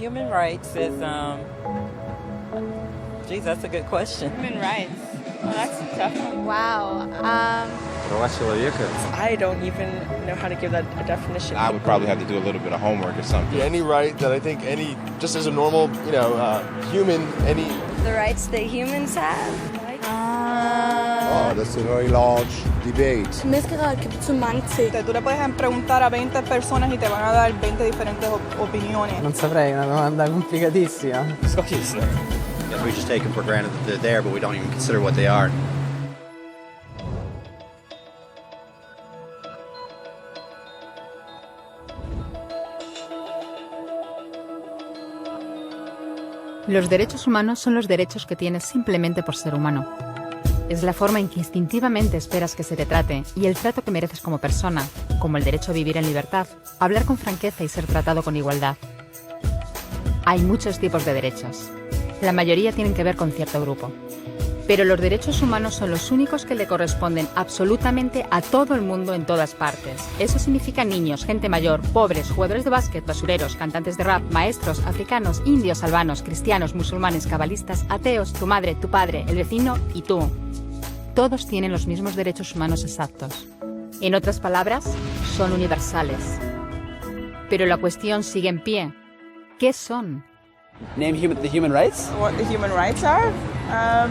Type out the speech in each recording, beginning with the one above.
Human rights is, geez, that's a good question. Human rights. Well, that's a tough one. Wow. I don't even know how to give that a definition. I would probably have to do a little bit of homework or something. Any right that I think just as a normal, human, The rights that humans have. Oh, that's a very large debate. Menneskerettigheder kan betyde mange ting. Tú le puedes preguntar a 20 personas y te van a dar 20 diferentes opiniones. Non saprei, una domanda complicatissima. We just take them for granted that they're there, but we don't even consider what they are. Los derechos humanos son los derechos que tienes simplemente por ser humano. Es la forma en que instintivamente esperas que se te trate y el trato que mereces como persona, como el derecho a vivir en libertad, hablar con franqueza y ser tratado con igualdad. Hay muchos tipos de derechos. La mayoría tienen que ver con cierto grupo. Pero los derechos humanos son los únicos que le corresponden absolutamente a todo el mundo en todas partes. Eso significa niños, gente mayor, pobres, jugadores de básquet, basureros, cantantes de rap, maestros, africanos, indios, albanos, cristianos, musulmanes, cabalistas, ateos, tu madre, tu padre, el vecino y tú. Todos tienen los mismos derechos humanos exactos. En otras palabras, son universales. Pero la cuestión sigue en pie. ¿Qué son? Name the human rights? What the human rights are?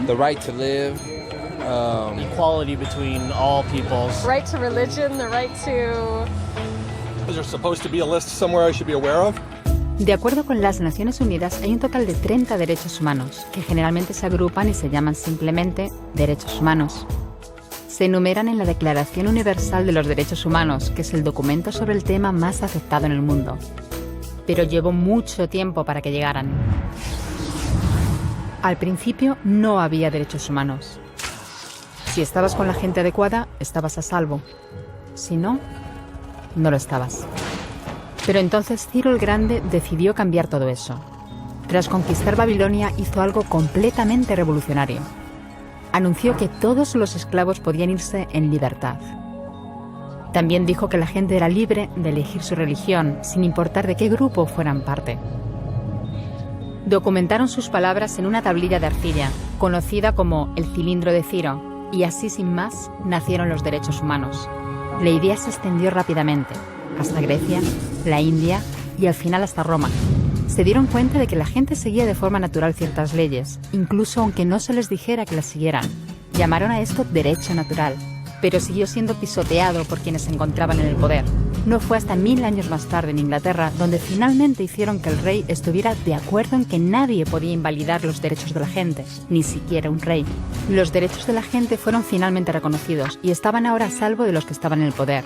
The right to live. Equality between all peoples. Right to religion, the right to... Is there supposed to be a list somewhere I should be aware of? De acuerdo con las Naciones Unidas, hay un total de 30 derechos humanos, que generalmente se agrupan y se llaman simplemente derechos humanos. Se enumeran en la Declaración Universal de los Derechos Humanos, que es el documento sobre el tema más aceptado en el mundo. Pero llevó mucho tiempo para que llegaran. Al principio no había derechos humanos. Si estabas con la gente adecuada, estabas a salvo. Si no, no lo estabas. Pero entonces Ciro el Grande decidió cambiar todo eso. Tras conquistar Babilonia, hizo algo completamente revolucionario. Anunció que todos los esclavos podían irse en libertad. También dijo que la gente era libre de elegir su religión, sin importar de qué grupo fueran parte. Documentaron sus palabras en una tablilla de arcilla, conocida como el cilindro de Ciro, y así sin más nacieron los derechos humanos. La idea se extendió rápidamente, hasta Grecia, la India y al final hasta Roma. Se dieron cuenta de que la gente seguía de forma natural ciertas leyes, incluso aunque no se les dijera que las siguieran. Llamaron a esto derecho natural, pero siguió siendo pisoteado por quienes se encontraban en el poder. No fue hasta 1000 años más tarde en Inglaterra donde finalmente hicieron que el rey estuviera de acuerdo en que nadie podía invalidar los derechos de la gente, ni siquiera un rey. Los derechos de la gente fueron finalmente reconocidos y estaban ahora a salvo de los que estaban en el poder.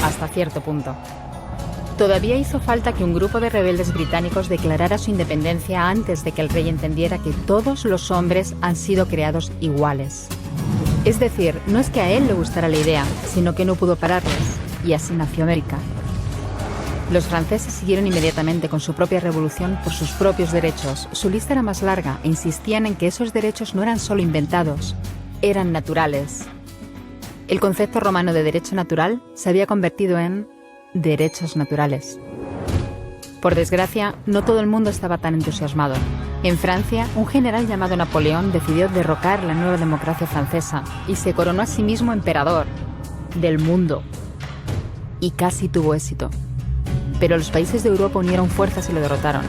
Hasta cierto punto. Todavía hizo falta que un grupo de rebeldes británicos declarara su independencia antes de que el rey entendiera que todos los hombres han sido creados iguales. Es decir, no es que a él le gustara la idea, sino que no pudo pararles, y así nació América. Los franceses siguieron inmediatamente con su propia revolución por sus propios derechos. Su lista era más larga e insistían en que esos derechos no eran solo inventados, eran naturales. El concepto romano de derecho natural se había convertido en derechos naturales. Por desgracia, no todo el mundo estaba tan entusiasmado. En Francia, un general llamado Napoleón decidió derrocar la nueva democracia francesa y se coronó a sí mismo emperador del mundo. Y casi tuvo éxito. Pero los países de Europa unieron fuerzas y lo derrotaron.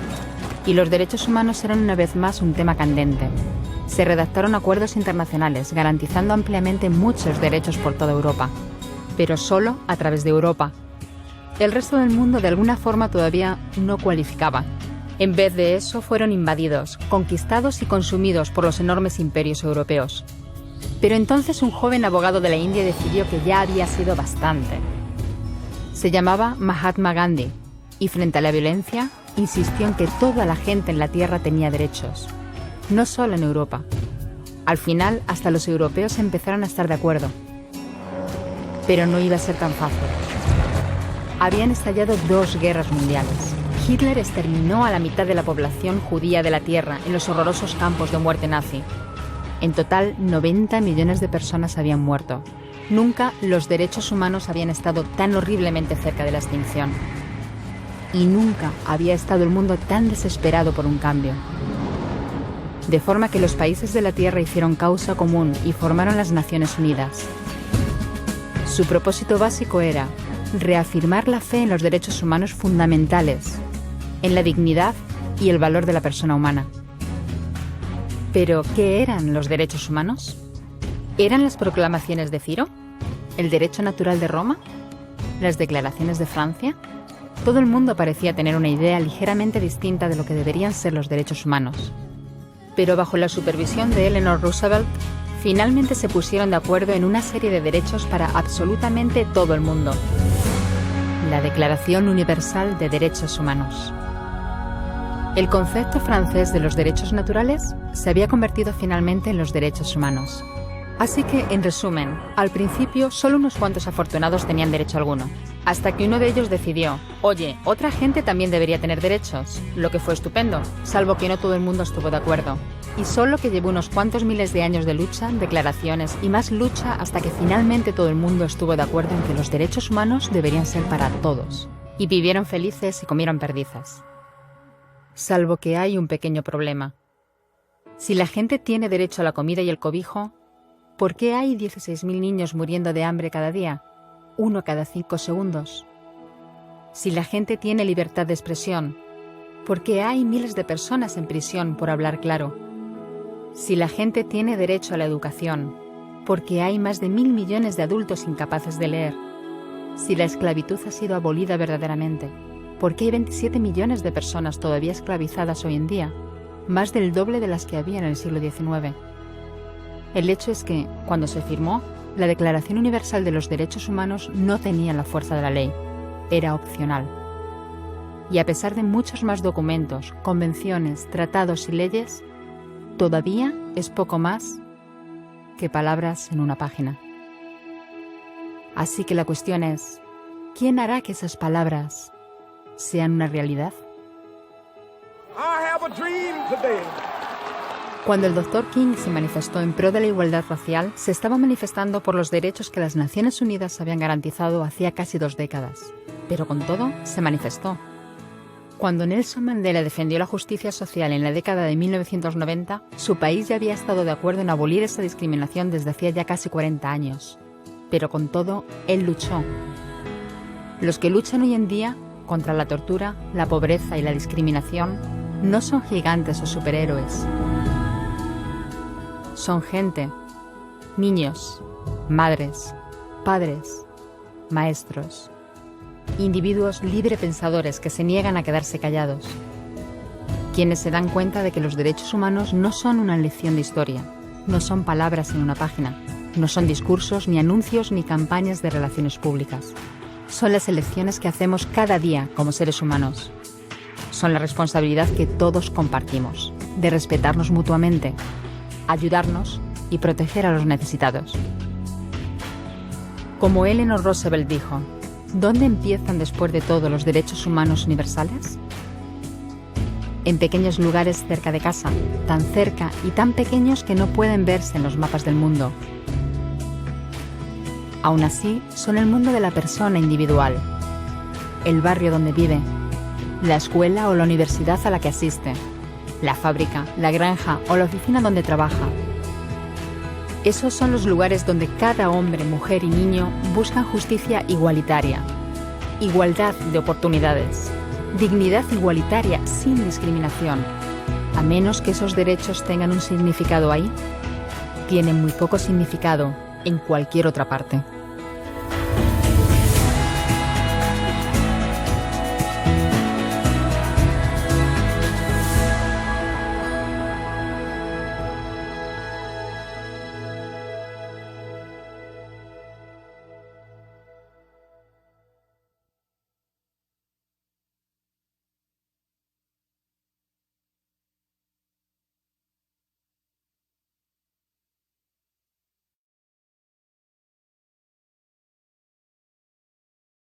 Y los derechos humanos eran una vez más un tema candente. Se redactaron acuerdos internacionales garantizando ampliamente muchos derechos por toda Europa. Pero solo a través de Europa. El resto del mundo de alguna forma todavía no cualificaba. En vez de eso fueron invadidos, conquistados y consumidos por los enormes imperios europeos. Pero entonces un joven abogado de la India decidió que ya había sido bastante. Se llamaba Mahatma Gandhi y frente a la violencia insistió en que toda la gente en la tierra tenía derechos, no solo en Europa. Al final hasta los europeos empezaron a estar de acuerdo. Pero no iba a ser tan fácil. Habían estallado 2 guerras mundiales. Hitler exterminó a la mitad de la población judía de la Tierra en los horrorosos campos de muerte nazi. En total, 90 millones de personas habían muerto. Nunca los derechos humanos habían estado tan horriblemente cerca de la extinción. y nunca había estado el mundo tan desesperado por un cambio. De forma que los países de la Tierra hicieron causa común y formaron las Naciones Unidas. Su propósito básico era reafirmar la fe en los derechos humanos fundamentales, en la dignidad y el valor de la persona humana. ¿Pero qué eran los derechos humanos? ¿Eran las proclamaciones de Ciro? ¿El derecho natural de Roma? ¿Las declaraciones de Francia? Todo el mundo parecía tener una idea ligeramente distinta de lo que deberían ser los derechos humanos. Pero bajo la supervisión de Eleanor Roosevelt, finalmente se pusieron de acuerdo en una serie de derechos para absolutamente todo el mundo. La Declaración Universal de Derechos Humanos. El concepto francés de los derechos naturales se había convertido finalmente en los derechos humanos. Así que, en resumen, al principio solo unos cuantos afortunados tenían derecho alguno, hasta que uno de ellos decidió, oye, otra gente también debería tener derechos, lo que fue estupendo, salvo que no todo el mundo estuvo de acuerdo. Y solo que llevó unos cuantos miles de años de lucha, declaraciones y más lucha hasta que finalmente todo el mundo estuvo de acuerdo en que los derechos humanos deberían ser para todos. Y vivieron felices y comieron perdices. Salvo que hay un pequeño problema. Si la gente tiene derecho a la comida y el cobijo, ¿por qué hay 16.000 niños muriendo de hambre cada día? 1 cada 5 segundos. Si la gente tiene libertad de expresión, ¿por qué hay miles de personas en prisión por hablar claro? Si la gente tiene derecho a la educación, ¿por qué hay más de 1.000 millones de adultos incapaces de leer? Si la esclavitud ha sido abolida verdaderamente, ¿por qué hay 27 millones de personas todavía esclavizadas hoy en día? Más del doble de las que había en el siglo XIX. El hecho es que, cuando se firmó, la Declaración Universal de los Derechos Humanos no tenía la fuerza de la ley. Era opcional. Y a pesar de muchos más documentos, convenciones, tratados y leyes, todavía es poco más que palabras en una página. Así que la cuestión es, ¿quién hará que esas palabras sean una realidad? Cuando el Dr. King se manifestó en pro de la igualdad racial, se estaba manifestando por los derechos que las Naciones Unidas habían garantizado hacía casi 2 décadas. Pero con todo, se manifestó. Cuando Nelson Mandela defendió la justicia social en la década de 1990, su país ya había estado de acuerdo en abolir esa discriminación desde hacía ya casi 40 años. Pero con todo, él luchó. Los que luchan hoy en día contra la tortura, la pobreza y la discriminación no son gigantes o superhéroes. Son gente, niños, madres, padres, maestros, individuos librepensadores que se niegan a quedarse callados, quienes se dan cuenta de que los derechos humanos no son una lección de historia, no son palabras en una página, no son discursos, ni anuncios, ni campañas de relaciones públicas. Son las elecciones que hacemos cada día como seres humanos. Son la responsabilidad que todos compartimos, de respetarnos mutuamente, ayudarnos y proteger a los necesitados. Como Eleanor Roosevelt dijo, ¿dónde empiezan después de todo los derechos humanos universales? En pequeños lugares cerca de casa, tan cerca y tan pequeños que no pueden verse en los mapas del mundo. Aún así, son el mundo de la persona individual, el barrio donde vive, la escuela o la universidad a la que asiste, la fábrica, la granja o la oficina donde trabaja. Esos son los lugares donde cada hombre, mujer y niño buscan justicia igualitaria, igualdad de oportunidades, dignidad igualitaria sin discriminación. A menos que esos derechos tengan un significado ahí, tienen muy poco significado en cualquier otra parte.